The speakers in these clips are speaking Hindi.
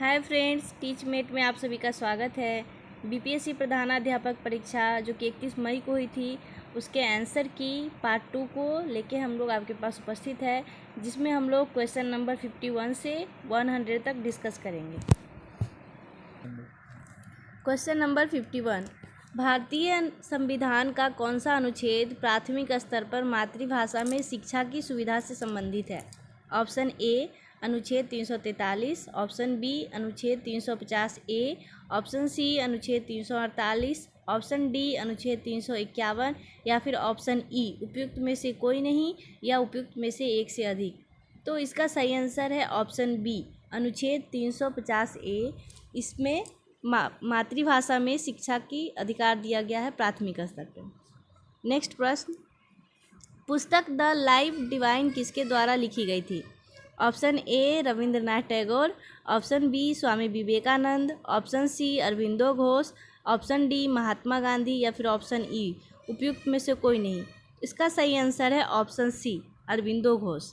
हाय फ्रेंड्स, टीचमेट में आप सभी का स्वागत है। बीपीएससी प्रधानाध्यापक परीक्षा जो कि 31 मई को हुई थी, उसके आंसर की पार्ट 2 को लेके हम लोग आपके पास उपस्थित है, जिसमें हम लोग क्वेश्चन नंबर 51 से 100 तक डिस्कस करेंगे। क्वेश्चन नंबर 51, भारतीय संविधान का कौन सा अनुच्छेद प्राथमिक स्तर पर मातृभाषा में शिक्षा की सुविधा से संबंधित है? ऑप्शन ए अनुच्छेद 343, ऑप्शन बी अनुच्छेद 350 ए, ऑप्शन सी अनुच्छेद 348, ऑप्शन डी अनुच्छेद 351 या फिर ऑप्शन ई उपयुक्त में से कोई नहीं या उपयुक्त में से एक से अधिक। तो इसका सही आंसर है ऑप्शन बी अनुच्छेद 350 ए। इसमें मातृभाषा में शिक्षा की अधिकार दिया गया है प्राथमिक स्तर पर। नेक्स्ट प्रश्न, पुस्तक द लाइफ डिवाइन किसके द्वारा लिखी गई थी? Option A Rabindranath Tagore, option B Swami Vivekananda, option C Aurobindo Ghosh, option D Mahatma Gandhi या फिर ऑप्शन ई उपयुक्त में से कोई नहीं। इसका सही आंसर है option C Aurobindo Ghosh.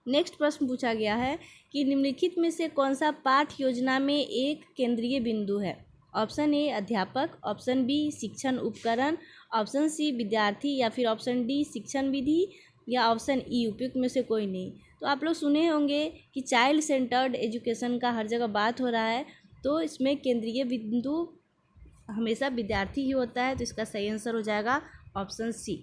Next प्रश्न पूछा गया है कि निम्नलिखित में से कौन सा पाठ योजना में एक केंद्रीय बिंदु है? ऑप्शन ए अध्यापक, ऑप्शन बी शिक्षण उपकरण, ऑप्शन सी विद्यार्थी या फिर ऑप्शन डी शिक्षण विधि या ऑप्शन ई उपयुक्त में से कोई नहीं। तो आप लोग सुने होंगे कि चाइल्ड सेंटर्ड एजुकेशन का हर जगह बात हो रहा है, तो इसमें केंद्रीय बिंदु हमेशा विद्यार्थी ही होता है, तो इसका सही आंसर हो जाएगा ऑप्शन सी।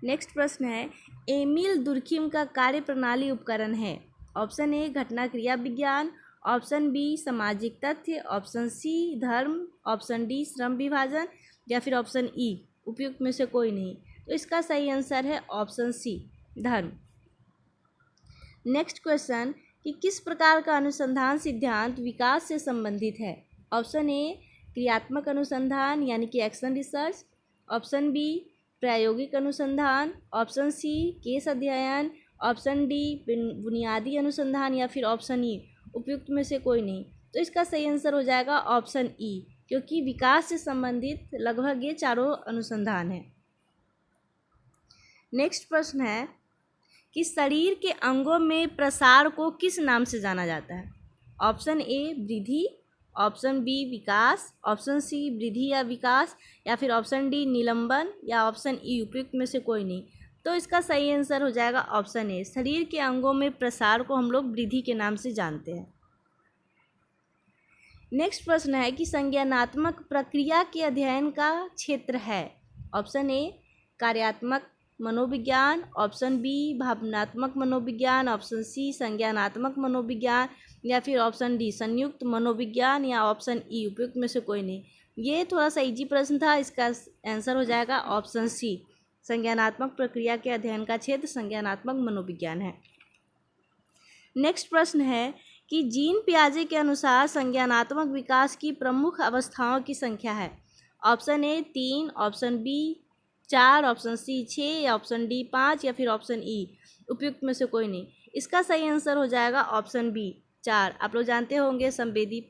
नेक्स्ट प्रश्न है, एमिल दुर्खिम का कार्य प्रणाली उपकरण है? ऑप्शन ए घटना क्रिया विज्ञान, ऑप्शन बी सामाजिक तथ्य, ऑप्शन सी धर्म, ऑप्शन डी श्रम विभाजन या फिर ऑप्शन ई उपयुक्त में से कोई नहीं। तो इसका सही आंसर है ऑप्शन सी धर्म। नेक्स्ट क्वेश्चन कि किस प्रकार का अनुसंधान सिद्धांत विकास से संबंधित है? ऑप्शन ए क्रियात्मक अनुसंधान यानी कि एक्शन रिसर्च, ऑप्शन बी प्रायोगिक अनुसंधान, ऑप्शन सी केस अध्ययन, ऑप्शन डी बुनियादी अनुसंधान या फिर ऑप्शन ई उपयुक्त में से कोई नहीं। तो इसका सही आंसर हो जाएगा ऑप्शन ई, क्योंकि विकास से संबंधित लगभग ये चारों अनुसंधान है। नेक्स्ट प्रश्न है कि शरीर के अंगों में प्रसार को किस नाम से जाना जाता है? ऑप्शन ए वृद्धि, ऑप्शन बी विकास, ऑप्शन सी वृद्धि या विकास या फिर ऑप्शन डी निलंबन या ऑप्शन ई उपयुक्त में से कोई नहीं। तो इसका सही आंसर हो जाएगा ऑप्शन ए, शरीर के अंगों में प्रसार को हम लोग वृद्धि के नाम से जानते हैं। नेक्स्ट प्रश्न है कि संज्ञानात्मक प्रक्रिया के अध्ययन का क्षेत्र है? ऑप्शन ए कार्यात्मक मनोविज्ञान, ऑप्शन बी भावनात्मक मनोविज्ञान, ऑप्शन सी संज्ञानात्मक मनोविज्ञान या फिर ऑप्शन डी संयुक्त मनोविज्ञान या ऑप्शन ई उपयुक्त में से कोई नहीं। ये थोड़ा सा इजी प्रश्न था, इसका आंसर हो जाएगा ऑप्शन सी संज्ञानात्मक प्रक्रिया के अध्ययन का क्षेत्र संज्ञानात्मक मनोविज्ञान है। नेक्स्ट प्रश्न है कि जीन पियाजे के अनुसार संज्ञानात्मक विकास की प्रमुख अवस्थाओं की संख्या है? Option A 3, option B 4, option C 6 या ऑप्शन डी 5 या फिर ऑप्शन ई उपयुक्त में से कोई नहीं। इसका सही आंसर हो जाएगा ऑप्शन बी 4। आप लोग जानते होंगे संवेदी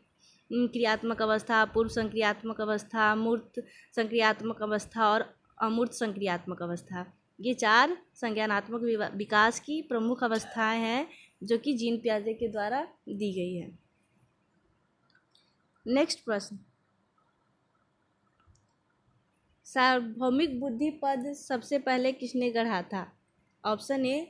क्रियात्मक अवस्था, पूर्व संक्रियात्मक अवस्था, मूर्त संक्रियात्मक अवस्था और अमूर्त संक्रियात्मक अवस्था। ये 4 संज्ञानात्मक विकास की प्रमुख अवस्थाएं हैं जो कि जीन पियाजे के द्वारा दी गई है। नेक्स्ट प्रश्न, सार्वभौमिक बुद्धि पद सबसे पहले किसने गढ़ा था? ऑप्शन ए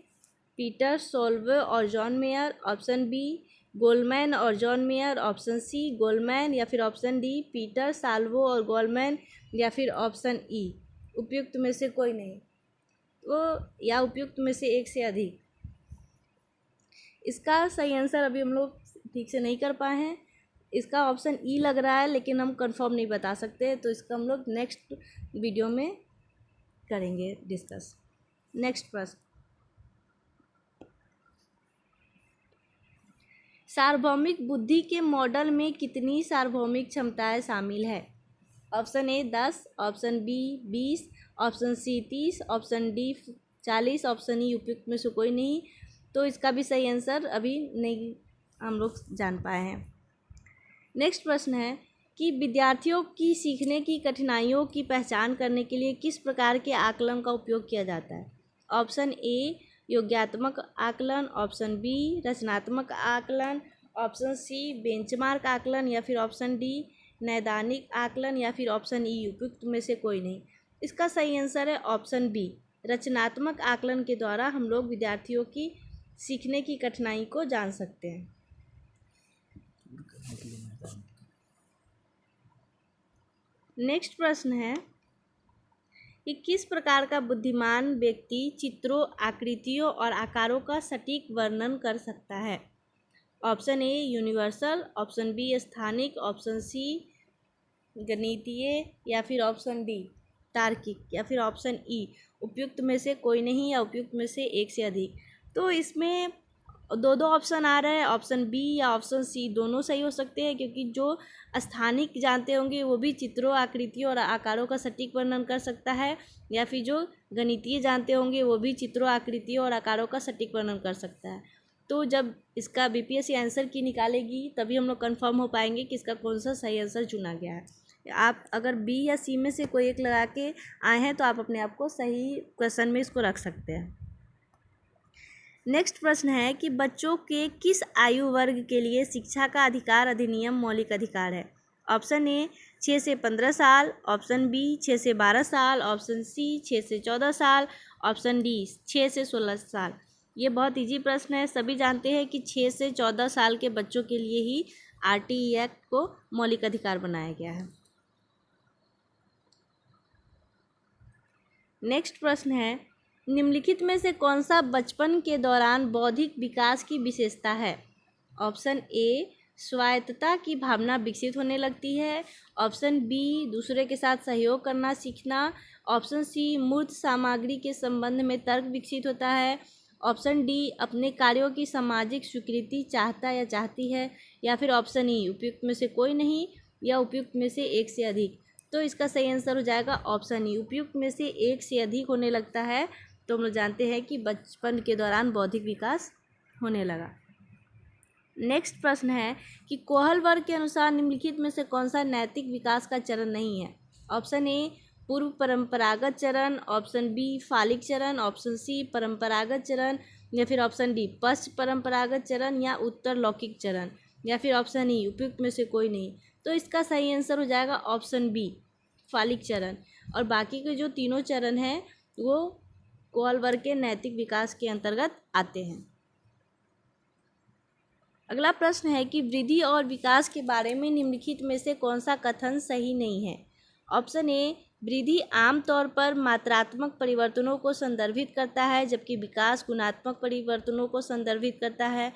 पीटर सोल्वे और John Mayer, option B Goleman और John Mayer, option C Goleman या फिर ऑप्शन डी पीटर साल्वो और गोलमैन या फिर ऑप्शन ई उपयुक्त में से कोई नहीं। तो या उपयुक्त में से एक से अधिक। इसका सही आंसर अभी हम लोग ठीक से नहीं कर पाए हैं। इसका ऑप्शन ई लग रहा है, लेकिन हम कंफर्म नहीं बता सकते, तो इसका हम लोग नेक्स्ट वीडियो में करेंगे डिस्कस। नेक्स्ट प्रश्न, सार्वभौमिक बुद्धि के मॉडल में कितनी सार्वभौमिक क्षमताएं शामिल है? Option A 10, option B 20, option C 30, option D 40, option E उपयुक्त में से कोई नहीं। तो इसका भी सही आंसर अभी नहीं हम लोग जान पाए हैं। नेक्स्ट प्रश्न है कि विद्यार्थियों की सीखने की कठिनाइयों की पहचान करने के लिए किस प्रकार के आकलन का उपयोग किया जाता है? ऑप्शन ए योग्यात्मक आकलन, ऑप्शन बी रचनात्मक आकलन, ऑप्शन सी बेंचमार्क आकलन, या फिर ऑप्शन डी नैदानिक आकलन, या फिर ऑप्शन ई उपयुक्त में से कोई नहीं। इसका सही आंसर है ऑप्शन बी रचनात्मक आकलन के द्वारा हम लोग विद्यार्थियों की सीखने की कठिनाई को जान सकते हैं। नेक्स्ट प्रश्न है कि किस प्रकार का बुद्धिमान व्यक्ति चित्रों, आकृतियों और आकारों का सटीक वर्णन कर सकता है। Option A universal, option B स्थानिक, ऑप्शन सी गणितीय, या फिर ऑप्शन डी तार्किक, या फिर ऑप्शन ई उपयुक्त में से कोई नहीं या उपयुक्त में से एक से अधिक। तो इसमें दो ऑप्शन आ रहे हैं, ऑप्शन बी या ऑप्शन सी दोनों सही हो सकते हैं, क्योंकि जो स्थानिक जानते होंगे वो भी चित्रों, आकृतियों और आकारों का सटीक वर्णन कर सकता है, या फिर जो गणितीय जानते होंगे वो भी चित्रों, आकृतियों और आकारों का सटीक वर्णन कर सकता है। तो जब इसका बीपीएससी आंसर की निकालेगी तभी हम लोग कंफर्म हो पाएंगे कि इसका कौन सा सही आंसर चुना गया है। आप अगर बी या सी में से कोई एक लगा के आए हैं तो आप अपने आप को सही क्वेश्चन में इसको रख सकते हैं। नेक्स्ट प्रश्न है कि बच्चों के किस आयु वर्ग के लिए शिक्षा का अधिकार अधिनियम मौलिक अधिकार है। ऑप्शन ए 6 से 15 साल, ऑप्शन बी 6 से 12 साल, ऑप्शन सी 6 से 14 साल, ऑप्शन डी 6 से 16 साल। ये बहुत इजी प्रश्न है, सभी जानते हैं कि 6 से 14 साल के बच्चों के लिए ही आरटीई एक्ट को मौलिक अधिकार बनाया गया है। नेक्स्ट प्रश्न है निम्नलिखित में से कौन सा बचपन के दौरान बौद्धिक विकास की विशेषता है। ऑप्शन ए स्वायत्तता की भावना विकसित होने लगती है, ऑप्शन बी दूसरे के साथ सहयोग करना सीखना, ऑप्शन सी मूर्त सामग्री के संबंध में तर्क विकसित होता है, ऑप्शन डी अपने कार्यों की सामाजिक स्वीकृति चाहता या चाहती है, या फिर ऑप्शन ई उपयुक्त में से कोई नहीं या उपयुक्त में से एक से अधिक। तो इसका सही आंसर हो जाएगा ऑप्शन ई उपयुक्त में से एक से अधिक होने लगता है। तो हम लोग जानते हैं कि बचपन के दौरान बौद्धिक विकास होने लगा। नेक्स्ट प्रश्न है कि कोहल वर्ग के अनुसार निम्नलिखित में से कौन सा नैतिक विकास का चरण नहीं है। ऑप्शन ए पूर्व परंपरागत चरण, ऑप्शन बी फालिक चरण, ऑप्शन सी परंपरागत चरण, या फिर ऑप्शन डी पश्च परंपरागत चरण या उत्तर लौकिक चरण, या फिर ऑप्शन ई उपयुक्त में से कोई नहीं। तो इसका सही आंसर हो जाएगा ऑप्शन बी फालिक चरण। और बाकी के जो तीनों चरण हैं वो कोहल वर्ग के नैतिक विकास के अंतर्गत आते हैं। अगला प्रश्न है कि वृद्धि और विकास के बारे में निम्नलिखित में से कौन सा कथन सही नहीं है। ऑप्शन ए वृद्धि आमतौर पर मात्रात्मक परिवर्तनों को संदर्भित करता है जबकि विकास गुणात्मक परिवर्तनों को संदर्भित करता है।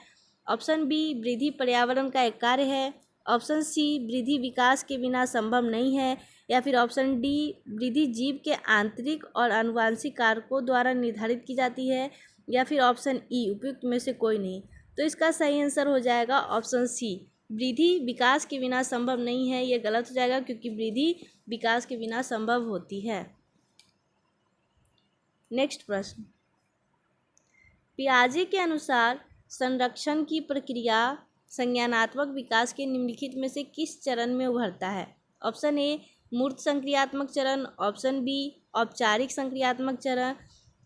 ऑप्शन बी वृद्धि पर्यावरण का एक कार्य है, ऑप्शन सी वृद्धि विकास के बिना संभव नहीं है, या फिर ऑप्शन डी वृद्धि जीव के आंतरिक और आनुवांशिक कारकों द्वारा निर्धारित की जाती है, या फिर ऑप्शन ई उपयुक्त में से कोई नहीं। तो इसका सही आंसर हो जाएगा ऑप्शन सी वृद्धि विकास के बिना संभव नहीं है। ये गलत हो जाएगा क्योंकि वृद्धि विकास के बिना संभव होती है। नेक्स्ट प्रश्न पियाजे के अनुसार संरक्षण की प्रक्रिया संज्ञानात्मक विकास के निम्नलिखित में से किस चरण में उभरता है। ऑप्शन ए मूर्त संक्रियात्मक चरण, ऑप्शन बी औपचारिक संक्रियात्मक चरण,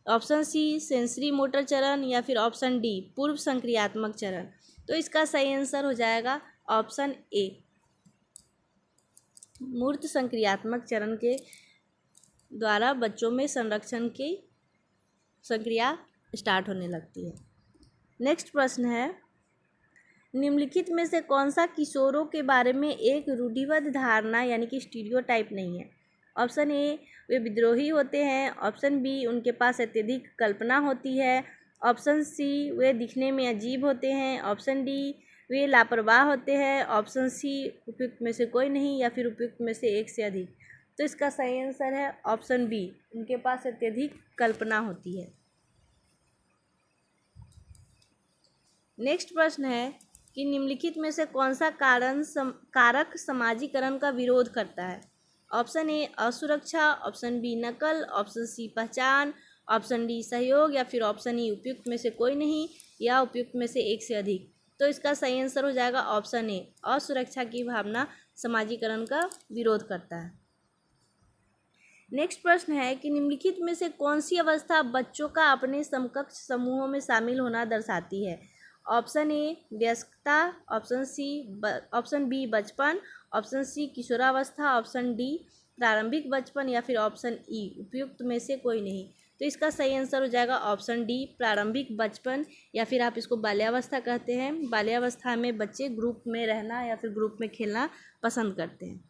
ऑप्शन सी सेंसरी मोटर चरण, या फिर ऑप्शन डी पूर्व संक्रियात्मक चरण। तो इसका सही आंसर हो जाएगा ऑप्शन ए मूर्त संक्रियात्मक चरण के द्वारा बच्चों में संरक्षण की संक्रिया स्टार्ट होने लगती है। नेक्स्ट प्रश्न है निम्नलिखित में से कौन सा किशोरों के बारे में एक रूढ़िबद्ध धारणा यानी कि स्टीरियोटाइप नहीं है। ऑप्शन ए वे विद्रोही होते हैं, ऑप्शन बी उनके पास अत्यधिक कल्पना होती है, ऑप्शन सी वे दिखने में अजीब होते हैं, ऑप्शन डी वे लापरवाह होते हैं, ऑप्शन सी उपयुक्त में से कोई नहीं या फिर उपयुक्त में से एक से अधिक। तो इसका सही आंसर है ऑप्शन बी उनके पास अत्यधिक कल्पना होती है। नेक्स्ट प्रश्न है कि निम्नलिखित में से कौन सा कारक समाजीकरण का विरोध करता है। ऑप्शन ए असुरक्षा, ऑप्शन बी नकल, ऑप्शन सी पहचान, ऑप्शन डी सहयोग, या फिर ऑप्शन ई उपयुक्त में से कोई नहीं या उपयुक्त में से एक से अधिक। तो इसका सही आंसर हो जाएगा ऑप्शन ए असुरक्षा की भावना समाजीकरण का विरोध करता है। नेक्स्ट प्रश्न है कि निम्नलिखित में से कौन सी अवस्था बच्चों का अपने समकक्ष समूहों में शामिल होना दर्शाती है? ऑप्शन ए वयस्कता, ऑप्शन बी बचपन, ऑप्शन सी किशोरावस्था, ऑप्शन डी प्रारंभिक बचपन या फिर ऑप्शन ई उपयुक्त में से कोई नहीं। तो इसका सही आंसर हो जाएगा ऑप्शन डी प्रारंभिक बचपन, या फिर आप इसको बाल्यावस्था कहते हैं। बाल्यावस्था में बच्चे ग्रुप में रहना या फिर ग्रुप में खेलना पसंद करते हैं।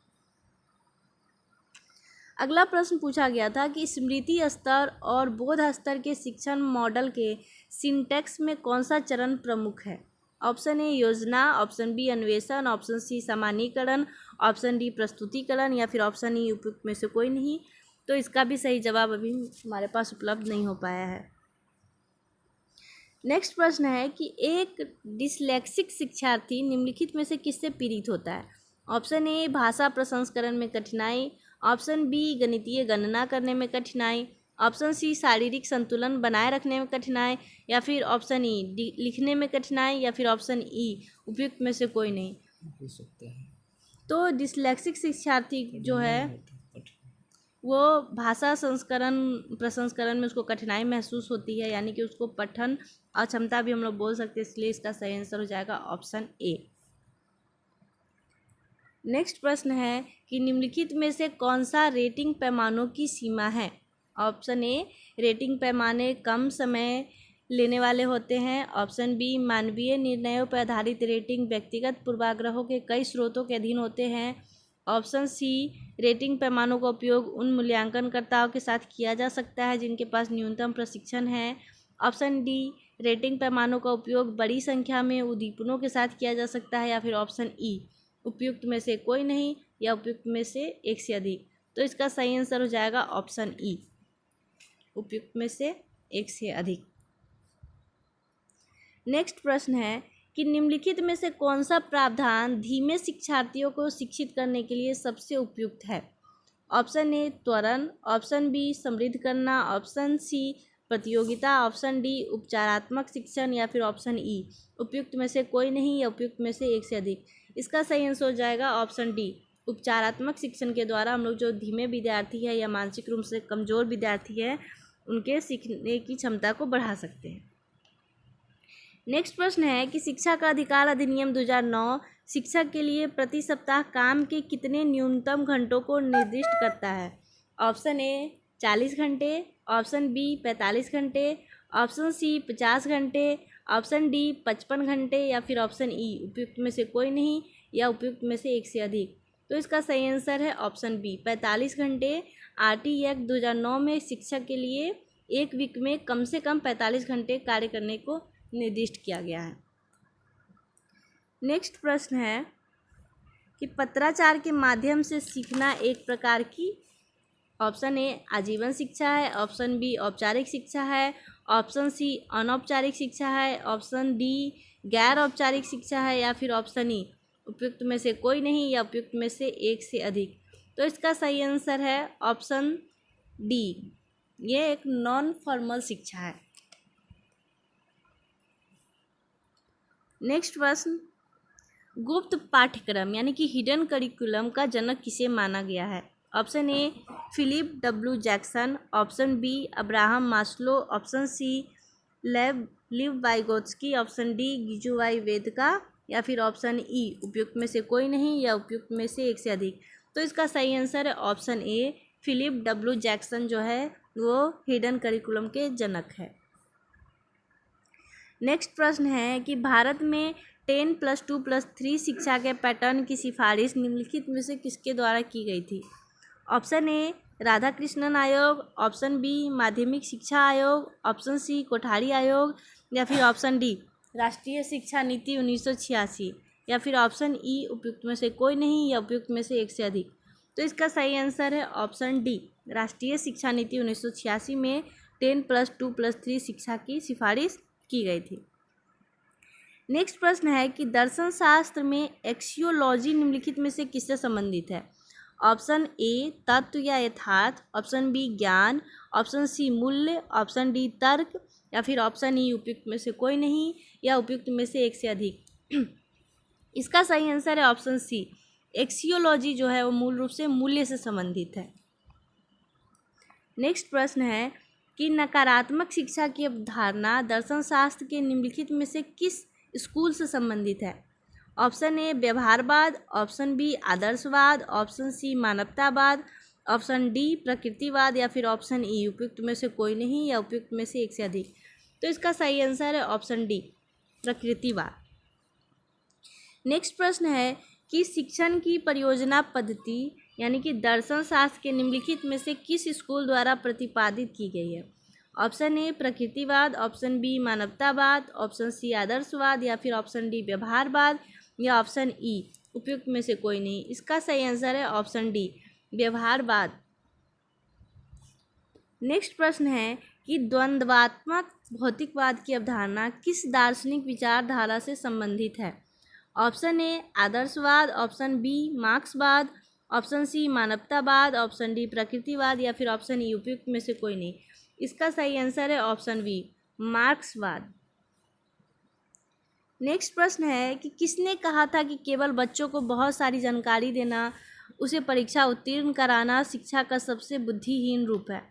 अगला प्रश्न पूछा गया था कि स्मृति स्तर और बोध स्तर के शिक्षण मॉडल के सिंटैक्स में कौन सा चरण प्रमुख है? ऑप्शन ए योजना, ऑप्शन बी अन्वेषण, ऑप्शन सी सामान्यीकरण, ऑप्शन डी प्रस्तुतिकरण या फिर ऑप्शन ई उपयुक्त में से कोई नहीं। तो इसका भी सही जवाब अभी हमारे पास उपलब्ध नहीं हो पाया है। नेक्स्ट प्रश्न है कि एक डिस्लेक्सिक शिक्षार्थी निम्नलिखित में से किससे पीड़ित होता है? ऑप्शन ए भाषा प्रसंस्करण में कठिनाई, ऑप्शन बी गणितीय गणना करने में कठिनाई, ऑप्शन सी शारीरिक संतुलन बनाए रखने में कठिनाई या फिर ऑप्शन ई लिखने में कठिनाई या फिर ऑप्शन ई उपयुक्त में से कोई नहीं। हो सकता है। तो डिस्लेक्सिक शिक्षार्थी जो है वो भाषा प्रसंस्करण में उसको कठिनाई महसूस होती है, यानी कि उसको पठन अक्षमता भी हम लोग बोल सकते हैं, इसलिए इसका सही आंसर हो जाएगा ऑप्शन ए। नेक्स्ट प्रश्न है कि निम्नलिखित में से कौन सा रेटिंग पैमानों की सीमा है? ऑप्शन ए रेटिंग पैमाने कम समय लेने वाले होते हैं, ऑप्शन बी मानवीय निर्णयों पर आधारित रेटिंग व्यक्तिगत पूर्वाग्रहों के कई स्रोतों के अधीन होते हैं, ऑप्शन सी रेटिंग पैमानों का उपयोग उन मूल्यांकनकर्ताओं के साथ किया जा सकता है जिनके पास न्यूनतम प्रशिक्षण है, ऑप्शन डी रेटिंग पैमानों का उपयोग बड़ी संख्या में उद्दीपनों के साथ किया जा सकता है या फिर ऑप्शन ई उपयुक्त में से कोई नहीं या उपयुक्त में से एक से अधिक। तो इसका सही आंसर हो जाएगा ऑप्शन ई उपयुक्त में से एक से अधिक। नेक्स्ट प्रश्न है कि निम्नलिखित में से कौन सा प्रावधान धीमे शिक्षार्थियों को शिक्षित करने के लिए सबसे उपयुक्त है? ऑप्शन ए त्वरण, ऑप्शन बी समृद्ध करना, ऑप्शन सी प्रतियोगिता, ऑप्शन डी उपचारात्मक शिक्षण या फिर ऑप्शन ई उपयुक्त में से कोई नहीं या उपयुक्त में से एक से अधिक। इसका सही आंसर हो जाएगा ऑप्शन डी उपचारात्मक शिक्षण के द्वारा हम लोग जो धीमे विद्यार्थी है या मानसिक रूप से कमज़ोर विद्यार्थी है उनके सीखने की क्षमता को बढ़ा सकते हैं। नेक्स्ट प्रश्न है कि शिक्षा का अधिकार अधिनियम 2009 शिक्षक के लिए प्रति सप्ताह काम के कितने न्यूनतम घंटों को निर्दिष्ट करता है? ऑप्शन ए 40 घंटे, ऑप्शन बी 45 घंटे, ऑप्शन सी 50 घंटे, ऑप्शन डी 55 घंटे या फिर ऑप्शन ई उपयुक्त में से कोई नहीं या उपयुक्त में से एक से अधिक। तो इसका सही आंसर है ऑप्शन बी 45 घंटे। आरटी एक्ट 2009 में शिक्षक के लिए एक वीक में कम से कम 45 घंटे कार्य करने को निर्दिष्ट किया गया है। नेक्स्ट प्रश्न है कि पत्राचार के माध्यम से सीखना एक प्रकार की ऑप्शन ए आजीवन शिक्षा है, ऑप्शन बी औपचारिक शिक्षा है, ऑप्शन सी अनौपचारिक शिक्षा है, ऑप्शन डी गैर औपचारिक शिक्षा है या फिर ऑप्शन ई उपयुक्त में से कोई नहीं या उपयुक्त में से एक से अधिक। तो इसका सही आंसर है ऑप्शन डी, ये एक नॉन फॉर्मल शिक्षा है। नेक्स्ट प्रश्न, गुप्त पाठ्यक्रम यानी कि हिडन करिकुलम का जनक किसे माना गया है? Option A Philip W Jackson, option B Abraham Maslow, option C Lev Vygotsky, option D Gijubhai Badheka या फिर ऑप्शन ई उपयुक्त में से कोई नहीं या उपयुक्त में से एक से अधिक। तो इसका सही आंसर है option A Philip W Jackson जो है वो हिडन करिकुलम के जनक है। नेक्स्ट प्रश्न है कि भारत में 10+2+3 शिक्षा के पैटर्न की सिफारिश निम्नलिखित में से किसके द्वारा की गई थी? ऑप्शन ए राधाकृष्णन आयोग, ऑप्शन बी माध्यमिक शिक्षा आयोग, ऑप्शन सी कोठारी आयोग या फिर ऑप्शन डी राष्ट्रीय शिक्षा नीति 1986 या फिर ऑप्शन ई उपयुक्त में से कोई नहीं या उपयुक्त में से एक से अधिक। तो इसका सही आंसर है ऑप्शन डी राष्ट्रीय शिक्षा नीति 1986 में 10+2+3 शिक्षा की सिफारिश की गई थी। नेक्स्ट प्रश्न है कि दर्शन शास्त्र में एक्सियोलॉजी निम्नलिखित में से किससे संबंधित है? ऑप्शन ए तत्व या यथार्थ, ऑप्शन बी ज्ञान, ऑप्शन सी मूल्य, ऑप्शन डी तर्क या फिर ऑप्शन ई उपयुक्त में से कोई नहीं या उपयुक्त में से एक से अधिक। इसका सही आंसर है ऑप्शन सी एक्सियोलॉजी जो है वो मूल रूप से मूल्य से संबंधित है। नेक्स्ट प्रश्न है कि नकारात्मक शिक्षा की अवधारणा दर्शन शास्त्र के निम्नलिखित में से किस स्कूल से संबंधित है? ऑप्शन ए व्यवहारवाद, ऑप्शन बी आदर्शवाद, ऑप्शन सी मानवतावाद, ऑप्शन डी प्रकृतिवाद या फिर ऑप्शन ई उपयुक्त में से कोई नहीं या उपयुक्त में से एक से अधिक। तो इसका सही आंसर है ऑप्शन डी प्रकृतिवाद। नेक्स्ट प्रश्न है कि शिक्षण की परियोजना पद्धति यानी कि दर्शन शास्त्र के निम्नलिखित में से किस स्कूल द्वारा प्रतिपादित की गई है? ऑप्शन ए प्रकृतिवाद, ऑप्शन बी मानवतावाद, ऑप्शन सी आदर्शवाद या फिर ऑप्शन डी व्यवहारवाद या ऑप्शन ई उपयुक्त में से कोई नहीं। इसका सही आंसर है ऑप्शन डी व्यवहारवाद। नेक्स्ट प्रश्न है कि द्वंद्वात्मक भौतिकवाद की अवधारणा किस दार्शनिक विचारधारा से संबंधित है? ऑप्शन ए आदर्शवाद, ऑप्शन बी मार्क्सवाद, ऑप्शन सी मानवतावाद, ऑप्शन डी प्रकृतिवाद या फिर ऑप्शन ई उपयुक्त में से कोई नहीं। इसका सही आंसर है ऑप्शन बी मार्क्सवाद। नेक्स्ट प्रश्न है कि किसने कहा था कि केवल बच्चों को बहुत सारी जानकारी देना, उसे परीक्षा उत्तीर्ण कराना शिक्षा का सबसे बुद्धिहीन रूप है?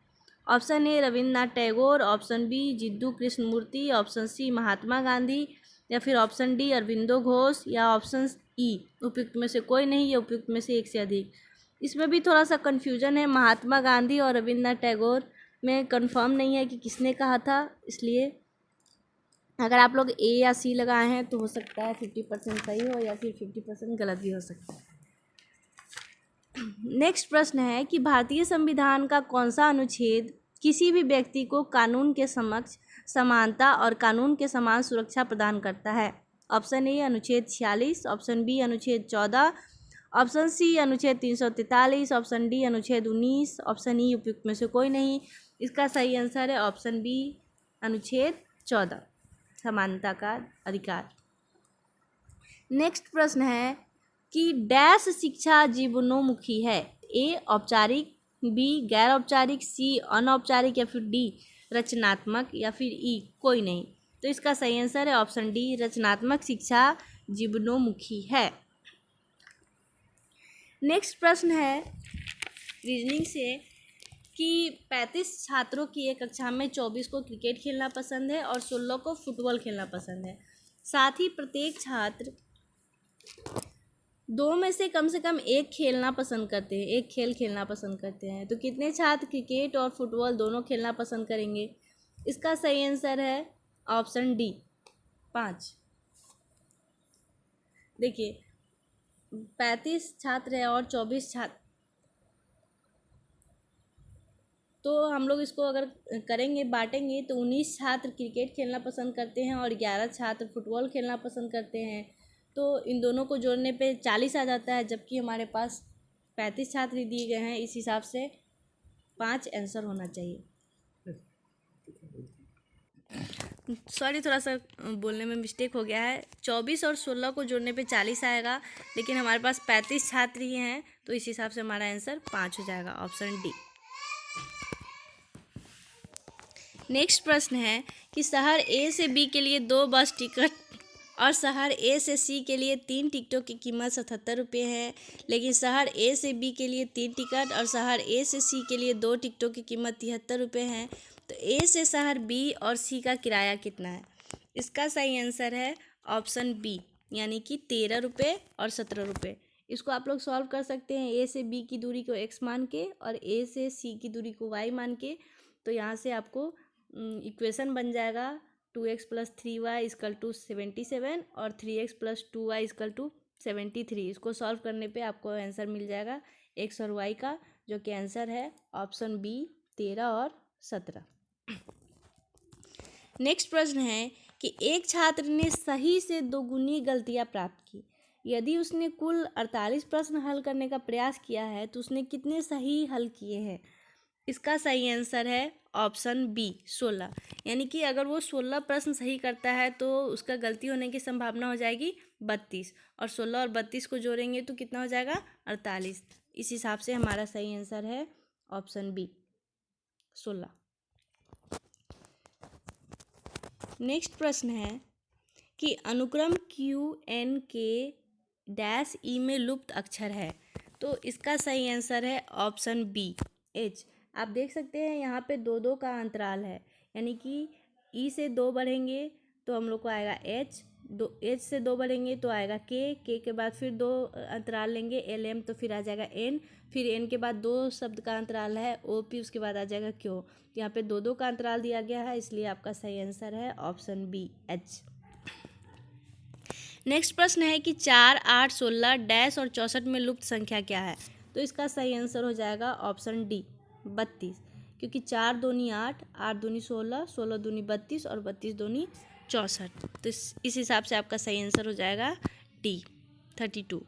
Option A Rabindranath Tagore, option B Jiddu Krishnamurti, option C Mahatma Gandhi या फिर ऑप्शन डी अरविंदो घोष या ऑप्शन ई उपयुक्त में से कोई नहीं या उपयुक्त में से एक से अधिक। इसमें भी थोड़ा सा कन्फ्यूजन है, महात्मा गांधी और रविन्द्रनाथ टैगोर में कंफर्म नहीं है कि किसने कहा था, इसलिए अगर आप लोग ए या सी लगाए हैं तो हो सकता है 50% सही हो या फिर 50% गलत भी हो सकता है। नेक्स्ट प्रश्न है कि भारतीय संविधान का कौन सा अनुच्छेद किसी भी व्यक्ति को कानून के समक्ष समानता और कानून के समान सुरक्षा प्रदान करता है? ऑप्शन ए अनुच्छेद 46, ऑप्शन बी अनुच्छेद 14, ऑप्शन सी अनुच्छेद 343, ऑप्शन डी अनुच्छेद 19, ऑप्शन ई उपयुक्त में से कोई नहीं। इसका सही आंसर है ऑप्शन बी अनुच्छेद 14 समानता का अधिकार। नेक्स्ट प्रश्न है कि डैश शिक्षा जीवनोमुखी है? ए औपचारिक, बी गैर औपचारिक, सी अनौपचारिक या फिर डी रचनात्मक या फिर ई कोई नहीं। तो इसका सही आंसर है ऑप्शन डी रचनात्मक शिक्षा जीवनोमुखी है। नेक्स्ट प्रश्न है रीजनिंग से कि 35 छात्रों की एक कक्षा में 24 को क्रिकेट खेलना पसंद है और 16 को फुटबॉल खेलना पसंद है। साथ ही प्रत्येक छात्र दो में से कम एक खेलना पसंद करते हैं, एक खेल खेलना पसंद करते हैं। तो कितने छात्र क्रिकेट और फुटबॉल दोनों खेलना पसंद करेंगे? इसका सही आंसर है ऑप्शन डी 5। देखिए 35 छात्र है और 24 छात्र, तो हम लोग इसको अगर करेंगे बांटेंगे तो 19 छात्र क्रिकेट खेलना पसंद करते हैं और 11 छात्र फुटबॉल खेलना पसंद करते हैं। तो इन दोनों को जोड़ने पे 40 आ जाता है, जबकि हमारे पास 35 छात्र दिए गए हैं। इस हिसाब से 5 आंसर होना चाहिए। सॉरी, थोड़ा सा बोलने में मिस्टेक हो गया है। 24 और 16 को जोड़ने पे 40 आएगा, लेकिन हमारे पास 35 छात्र ही हैं, तो इस हिसाब से हमारा आंसर 5 हो जाएगा, ऑप्शन डी। नेक्स्ट प्रश्न है कि शहर ए से बी के लिए 2 बस टिकट और शहर ए से सी के लिए 3 टिकटों की कीमत 77 रुपये है, लेकिन शहर ए से बी के लिए 3 टिकट और शहर ए से सी के लिए 2 टिकटों की कीमत 73 रुपये है। तो ए से शहर बी और सी का किराया कितना है? इसका सही आंसर है ऑप्शन बी, यानी कि 13 रुपये और 17 रुपये। इसको आप लोग सॉल्व कर सकते हैं ए से बी की दूरी को x मान के और ए से सी की दूरी को y मान के। तो यहाँ से आपको इक्वेशन बन जाएगा 2x + 3y = 77 और 3x + 2y = 73। इसको सॉल्व करने पे आपको आंसर मिल जाएगा x और y का, जो कि आंसर है ऑप्शन बी 13 और 17। नेक्स्ट प्रश्न है कि एक छात्र ने सही से 2 गुनी गलतियाँ प्राप्त की। यदि उसने कुल 48 प्रश्न हल करने का प्रयास किया है तो उसने कितने सही हल किए हैं? इसका सही आंसर है ऑप्शन बी 16। यानी कि अगर वो 16 प्रश्न सही करता है तो उसका गलती होने की संभावना हो जाएगी 32, और 16 और 32 को जोड़ेंगे तो कितना हो जाएगा 48। इस हिसाब से हमारा सही आंसर है ऑप्शन बी 16। नेक्स्ट प्रश्न है कि अनुक्रम QN के डैश ई में लुप्त अक्षर है। तो इसका सही आंसर है ऑप्शन बी H। आप देख सकते हैं यहाँ पे 2 2 का अंतराल है, यानी कि ई से 2 बढ़ेंगे तो हम लोग को आएगा एच, एच से 2 बढ़ेंगे तो आएगा के के बाद फिर 2 अंतराल लेंगे एल एम, तो फिर आ जाएगा एन, फिर एन के बाद 2 शब्द का अंतराल है ओ पी, उसके बाद आ जाएगा क्यू। तो यहाँ पे 2 2 का अंतराल दिया गया है, इसलिए आपका सही आंसर है ऑप्शन बी एच। नेक्स्ट प्रश्न है कि 4 8 16 डैश और 64 में लुप्त संख्या क्या है? तो इसका सही आंसर हो जाएगा ऑप्शन डी 32, क्योंकि 4 दूनी 8, 8 दूनी 16, 16 दूनी 32 और 32 दूनी 64। तो इस हिसाब से आपका सही आंसर हो जाएगा डी 32।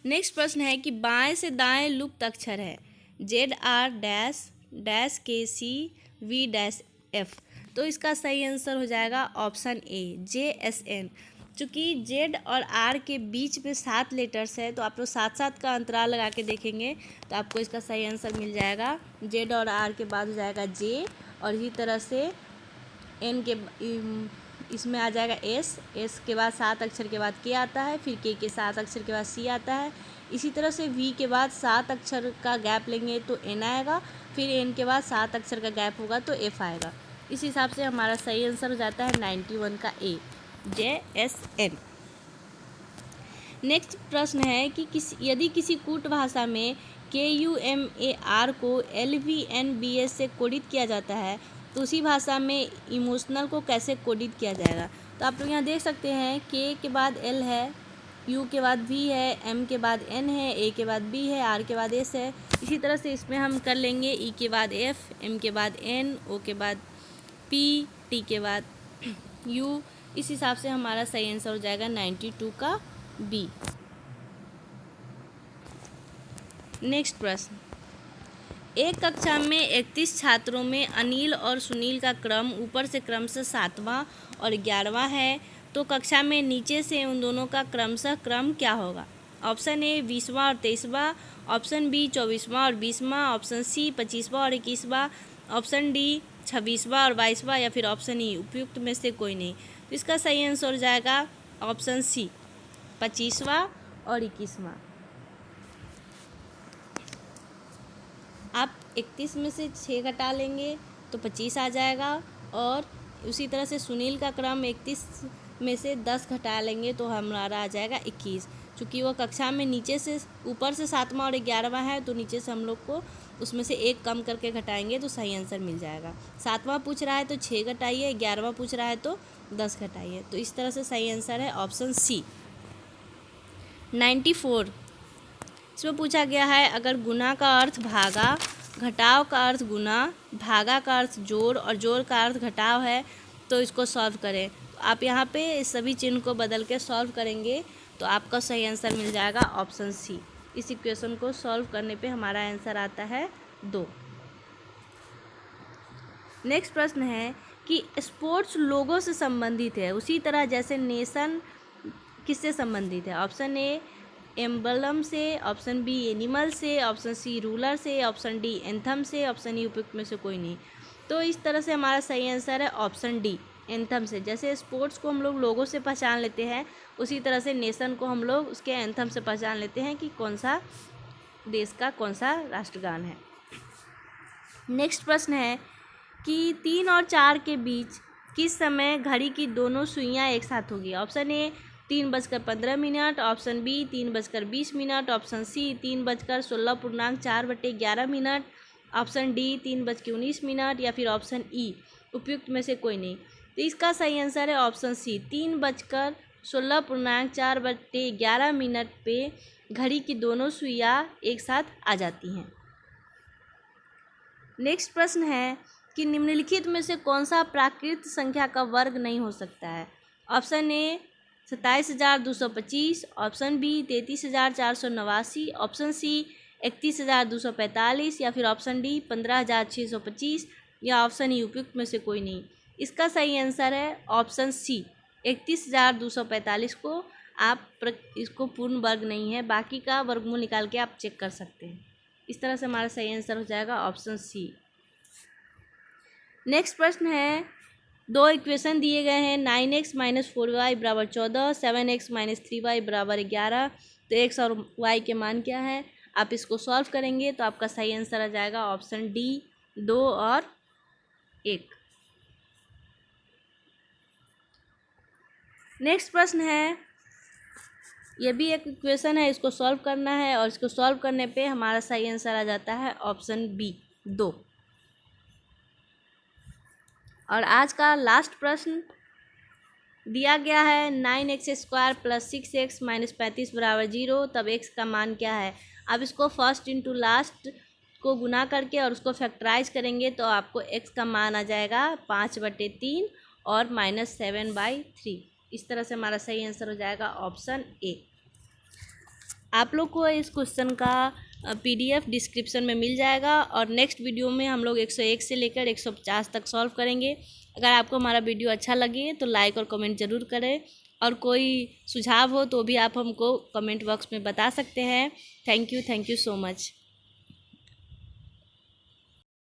नेक्स्ट प्रश्न है कि बाएं से दाएं लुप्त अक्षर है, जेड आर डैश डैश के सी वी डैश एफ। तो इसका सही आंसर हो जाएगा option A J S N. चूँकि जेड और आर के बीच में 7 लेटर्स है, तो आप लोग 7 का अंतराल लगा के देखेंगे तो आपको इसका सही आंसर मिल जाएगा। जेड और आर के बाद हो जाएगा जे, और इसी तरह से एन के इसमें आ जाएगा एस, एस के बाद 7 अक्षर के बाद के आता है, फिर के 7 अक्षर के बाद सी आता है। इसी तरह से वी के बाद 7 अक्षर का गैप लेंगे तो एन आएगा, फिर एन के बाद 7 अक्षर का गैप होगा तो एफ आएगा। इस हिसाब से हमारा सही आंसर हो जाता है 91 का ए जे एस एन। नेक्स्ट प्रश्न है कि यदि किसी कूट भाषा में KUMAR को LVNBS से कोडित किया जाता है तो उसी भाषा में इमोशनल को कैसे कोडित किया जाएगा? तो आप लोग यहाँ देख सकते हैं के बाद एल है, यू के बाद वी है, एम के बाद एन है, ए के बाद बी है, आर के बाद एस है। इसी तरह से इसमें हम कर लेंगे ई के बाद एफ, एम के बाद एन, ओ के बाद पी, टी के बाद यू। इस हिसाब से हमारा सही आंसर हो जाएगा 92 का बी। नेक्स्ट प्रश्न, एक कक्षा में 31 छात्रों में अनिल और सुनील का क्रम ऊपर से क्रमशः 7वां और 11वां है, तो कक्षा में नीचे से उन दोनों का क्रमशः क्रम क्या होगा? ऑप्शन ए 20वां और 23वां, ऑप्शन बी 24वां और 20वां, ऑप्शन सी 25वां और 21वां, ऑप्शन डी 26वां और 22वां, या फिर ऑप्शन ई उपयुक्त में से कोई नहीं। तो इसका सही आंसर हो जाएगा ऑप्शन सी 25वां और 21वां। आप 31 में से 6 घटा लेंगे तो 25 आ जाएगा, और उसी तरह से सुनील का क्रम 31 में से 10 घटा लेंगे तो हमारा आ जाएगा 21। चूँकि वो कक्षा में नीचे से ऊपर से 7वां और 11वां है, तो नीचे से हम लोग को उसमें से 1 कम करके घटाएंगे तो सही आंसर मिल जाएगा। 7वां पूछ रहा है तो 6 घटाइए, 11वां पूछ रहा है तो 10 घटाइए। तो इस तरह से सही आंसर है ऑप्शन सी 94। इसमें पूछा गया है अगर गुना का अर्थ भागा, घटाव का अर्थ गुना, भागा का अर्थ जोड़ और जोड़ का अर्थ घटाव है तो इसको सॉल्व करें। तो आप यहाँ पे इस सभी चिन्ह को बदल के सॉल्व करेंगे तो आपका सही आंसर मिल जाएगा ऑप्शन सी। इस इक्वेशन को सॉल्व करने पे हमारा आंसर आता है 2। नेक्स्ट प्रश्न है कि स्पोर्ट्स लोगो से संबंधित है उसी तरह जैसे नेशन किससे संबंधित है? ऑप्शन ए एम्बलम से, ऑप्शन बी एनिमल से, ऑप्शन सी रूलर से, ऑप्शन डी एंथम से, ऑप्शन ई उपयुक्त में से कोई नहीं। तो इस तरह से हमारा सही आंसर है ऑप्शन डी एंथम से। जैसे स्पोर्ट्स को हम लोग लोगों से पहचान लेते हैं, उसी तरह से नेशन को हम लोग उसके एंथम से पहचान लेते हैं कि कौन सा देश का कौन सा राष्ट्रगान है। नेक्स्ट प्रश्न है कि 3 और 4 के बीच किस समय घड़ी की दोनों सुइयां एक साथ होगी? Option A 3:15, option B 3:20, option C 3:16.4/11, option D 3:19, या फिर ऑप्शन ई उपयुक्त में से कोई नहीं। तो इसका सही आंसर है ऑप्शन सी 3:16.4/11 पे घड़ी की दोनों सुइयां एक साथ आ जाती हैं। नेक्स्ट प्रश्न है कि निम्नलिखित में से कौन सा प्राकृत संख्या का वर्ग नहीं हो सकता है? Option A 27,225, option B 33,489, option C 31,245, या फिर ऑप्शन डी 15,625, या ऑप्शन ई उपयुक्त में से कोई नहीं। इसका सही आंसर है ऑप्शन सी 31,245 को आप इसको पूर्ण वर्ग नहीं है, बाकी का वर्गमूल निकाल के आप चेक कर सकते हैं। इस तरह से हमारा सही आंसर हो जाएगा ऑप्शन सी। नेक्स्ट प्रश्न है 2 इक्वेशन दिए गए हैं 9x - 4y = 14, 7x - 3y = 11। तो x और y के मान क्या है? आप इसको सॉल्व करेंगे तो आपका सही आंसर आ जाएगा ऑप्शन डी 2 और 1। नेक्स्ट प्रश्न है, ये भी एक इक्वेशन है, इसको सॉल्व करना है और इसको सॉल्व करने पे हमारा सही आंसर आ जाता है ऑप्शन बी 2। और आज का लास्ट प्रश्न दिया गया है 9x² + 6x - 35 = 0, तब x का मान क्या है। अब इसको फर्स्ट इंटू लास्ट को गुना करके और उसको फैक्टराइज करेंगे तो आपको x का मान आ जाएगा 5/3 और -7/3। इस तरह से हमारा सही आंसर हो जाएगा ऑप्शन ए। आप लोग को इस क्वेश्चन का PDF डिस्क्रिप्शन में मिल जाएगा और नेक्स्ट वीडियो में हम लोग 101 से लेकर 150 तक सॉल्व करेंगे। अगर आपको हमारा वीडियो अच्छा लगे तो लाइक और कमेंट ज़रूर करें और कोई सुझाव हो तो भी आप हमको कमेंट बॉक्स में बता सकते हैं। Thank you so much.